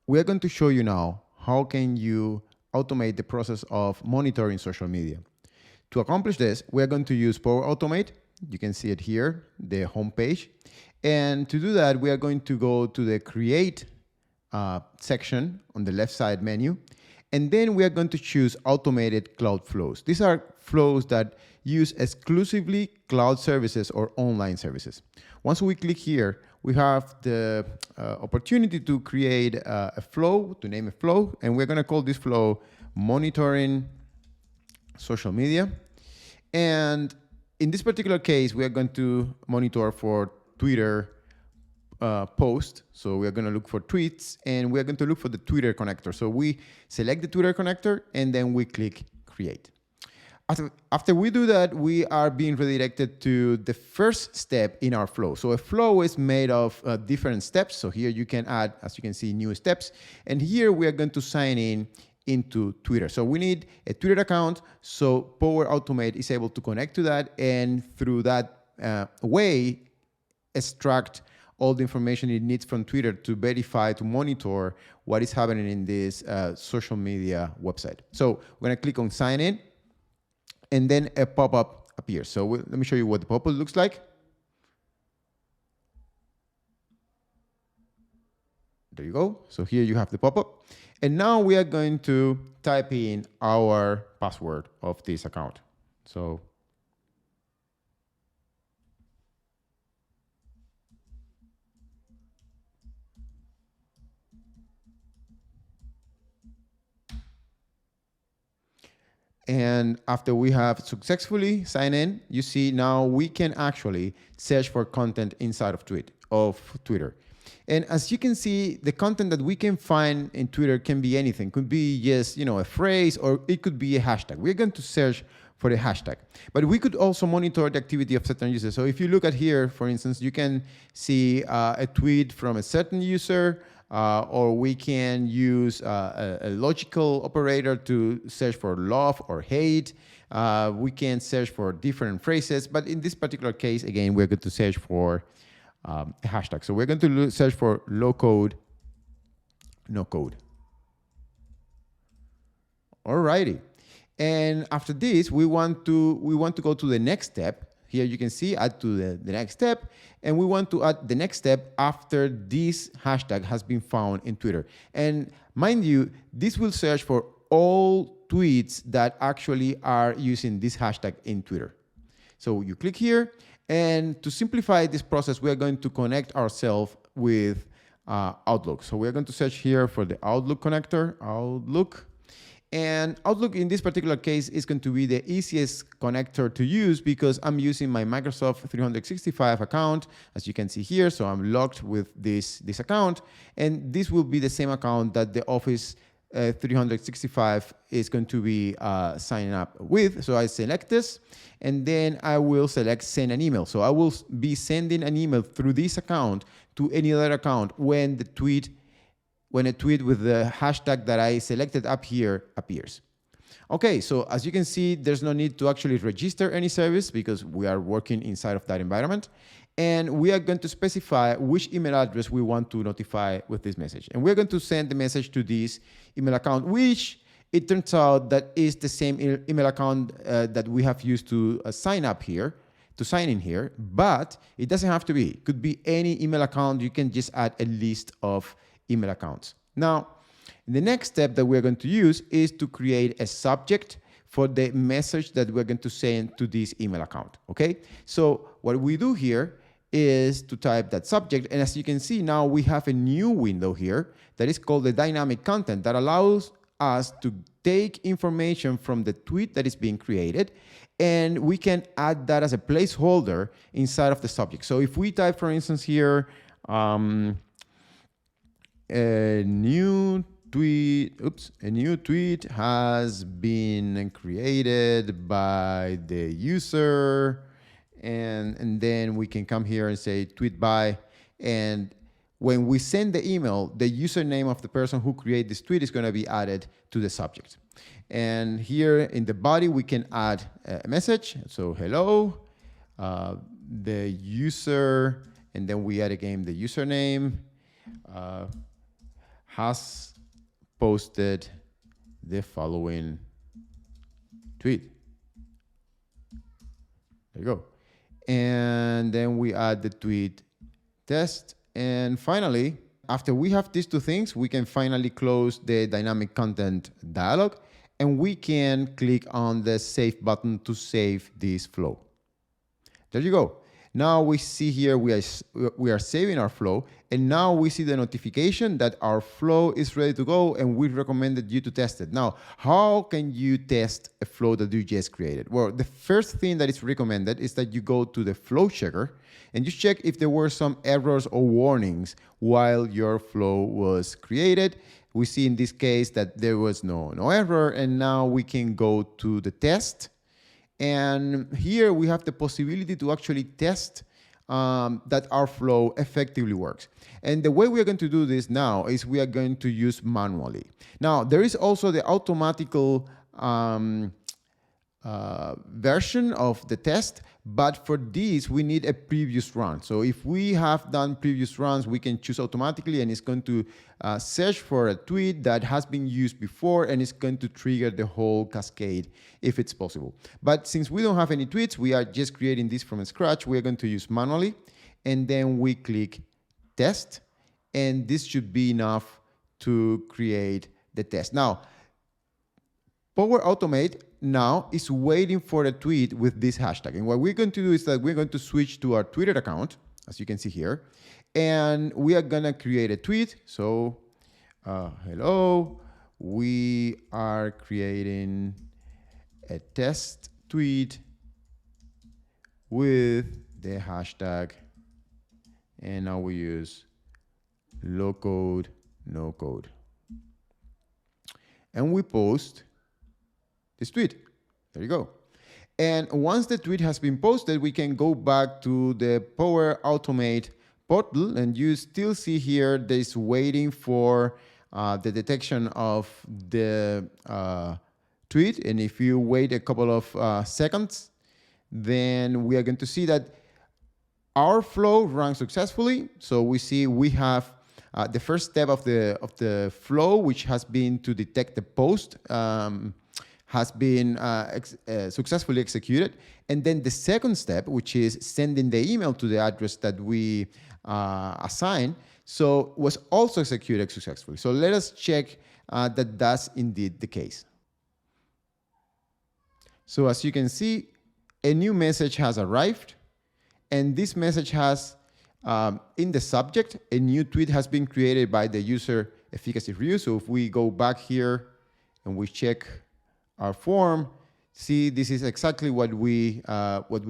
we are going to show you now how can you automate the process of monitoring social media. To accomplish this, we are going to use Power Automate. You can see it here, the home page. And to do that, we are going to go to the Create section on the left side menu. And then we are going to choose Automated Cloud Flows. These are flows that use exclusively cloud services or online services. Once we click here, we have the opportunity to create a flow, to name a flow, and we're going to call this flow Monitoring Social Media. And in this particular case, we are going to monitor for Twitter post. So we are going to look for tweets, and we are going to look for the Twitter connector. So we select the Twitter connector, and then we click Create. After we do that, we are being redirected to the first step in our flow. So a flow is made of different steps. So here you can add, as you can see, new steps. And here we are going to sign in into Twitter. So we need a Twitter account. So Power Automate is able to connect to that, and through that way, extract all the information it needs from Twitter to verify, to monitor what is happening in this social media website. So we're going to click on Sign In. And then a pop-up appears. So let me show you what the pop-up looks like. There you go. So here you have the pop-up. And now we are going to type in our password of this account. So and after we have successfully signed in, you see now we can actually search for content inside of Twitter. And as you can see, the content that we can find in Twitter can be anything. Could be just, a phrase, or it could be a hashtag. We're going to search for the hashtag. But we could also monitor the activity of certain users. So if you look at here, for instance, you can see a tweet from a certain user, or we can use a logical operator to search for love or hate. We can search for different phrases, but in this particular case, again, we're going to search for a hashtag. So we're going to search for low code, no code. Alrighty. And after this, we want to go to the next step. Here you can see add to the next step, and we want to add the next step after this hashtag has been found in Twitter. And mind you, this will search for all tweets that actually are using this hashtag in Twitter. So you click here, and to simplify this process, we are going to connect ourselves with Outlook. So we're going to search here for the Outlook connector, Outlook. And Outlook in this particular case is going to be the easiest connector to use because I'm using my Microsoft 365 account, as you can see here. So I'm logged with this account, and this will be the same account that the Office 365 is going to be signing up with. So I select this, and then I will select send an email. So I will be sending an email through this account to any other account when a tweet with the hashtag that I selected up here appears. Okay, so as you can see, there's no need to actually register any service because we are working inside of that environment. And we are going to specify which email address we want to notify with this message. And we're going to send the message to this email account, which it turns out that is the same email account that we have used to sign in here, but it doesn't have to be. It could be any email account. You can just add a list of email accounts. Now, the next step that we're going to use is to create a subject for the message that we're going to send to this email account, okay? So what we do here is to type that subject, and as you can see now, we have a new window here that is called the dynamic content that allows us to take information from the tweet that is being created, and we can add that as a placeholder inside of the subject. So if we type, for instance, here, a new tweet has been created by the user, and then we can come here and say tweet by, and when we send the email, the username of the person who created this tweet is going to be added to the subject. And here in the body, we can add a message. So hello, the user, and then we add again the username. has posted the following tweet. There you go. And then we add the tweet test. And finally, after we have these two things, we can finally close the dynamic content dialog, and we can click on the save button to save this flow. There you go. Now we see here we are saving our flow, and now we see the notification that our flow is ready to go, and we recommended you to test it. Now, how can you test a flow that you just created? Well, the first thing that is recommended is that you go to the flow checker and you check if there were some errors or warnings while your flow was created. We see in this case that there was no error, and now we can go to the test. And here we have the possibility to actually test that our flow effectively works. And the way we are going to do this now is we are going to use manually. Now, there is also the automatical version of the test, but for this we need a previous run. So if we have done previous runs, we can choose automatically, and it's going to search for a tweet that has been used before, and it's going to trigger the whole cascade if it's possible. But since we don't have any tweets, we are just creating this from scratch. We are going to use manually, and then we click test, and this should be enough to create the test. Now, Power Automate now is waiting for a tweet with this hashtag. And what we're going to do is that we're going to switch to our Twitter account, as you can see here, and we are going to create a tweet. So, hello, we are creating a test tweet with the hashtag, and now we use low code, no code. And we post this tweet. There you go. And once the tweet has been posted, we can go back to the Power Automate portal, and you still see here this waiting for the detection of the tweet. And if you wait a couple of seconds, then we are going to see that our flow ran successfully. So we see we have the first step of the flow, which has been to detect the post, has been successfully executed. And then the second step, which is sending the email to the address that we assign, so was also executed successfully. So let us check that that's indeed the case. So as you can see, a new message has arrived, and this message has, in the subject, a new tweet has been created by the user efficacy review. So if we go back here and we check our form, see, this is exactly what we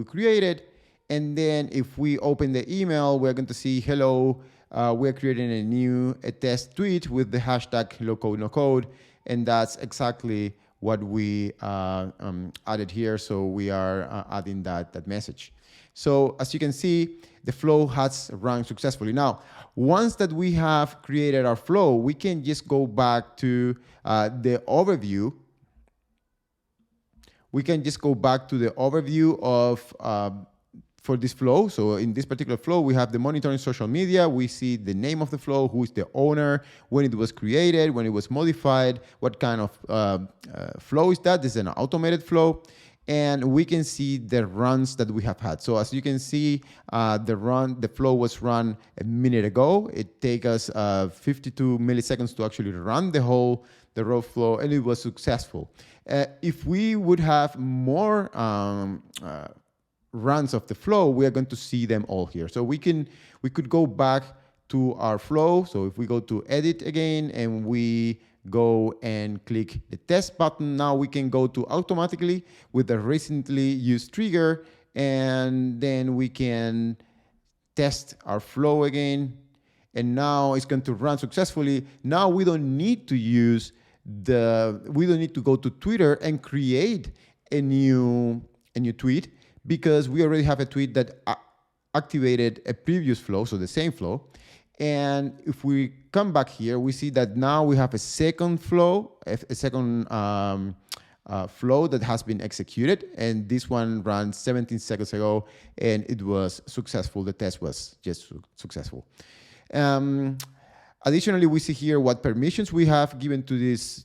created. And then if we open the email, we're going to see, hello, we're creating a test tweet with the hashtag low code, no code. And that's exactly what we added here. So we are adding that message. So as you can see, the flow has run successfully. Now, once that we have created our flow, we can just go back to the overview. We can just go back to the overview of for this flow. So in this particular flow, we have the monitoring social media. We see the name of the flow, who is the owner, when it was created, when it was modified, what kind of flow is that? This is an automated flow. And we can see the runs that we have had. So as you can see, the flow was run a minute ago. It takes us 52 milliseconds to actually run the raw flow, and it was successful. If we would have more runs of the flow, we are going to see them all here. So we could go back to our flow. So if we go to edit again and we go and click the test button, now we can go to automatically with the recently used trigger, and then we can test our flow again. And now it's going to run successfully. Now we don't need to go to Twitter and create a new tweet, because we already have a tweet that activated a previous flow, so the same flow. And if we come back here, we see that now we have a second flow, flow that has been executed, and this one ran 17 seconds ago, and it was successful. The test was just successful. Additionally, we see here what permissions we have given to this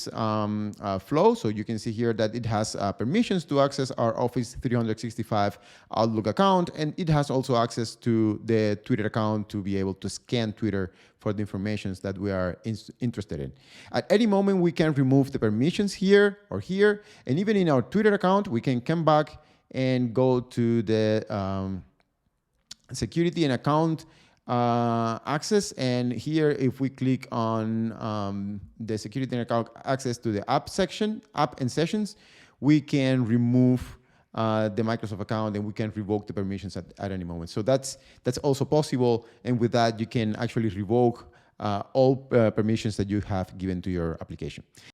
flow. So you can see here that it has permissions to access our Office 365 Outlook account, and it has also access to the Twitter account to be able to scan Twitter for the information that we are interested in. At any moment, we can remove the permissions here or here, and even in our Twitter account, we can come back and go to the security and account access, and here if we click on the security and account access to the app section, app and sessions, we can remove the Microsoft account and we can revoke the permissions at any moment. So that's also possible, and with that you can actually revoke all permissions that you have given to your application.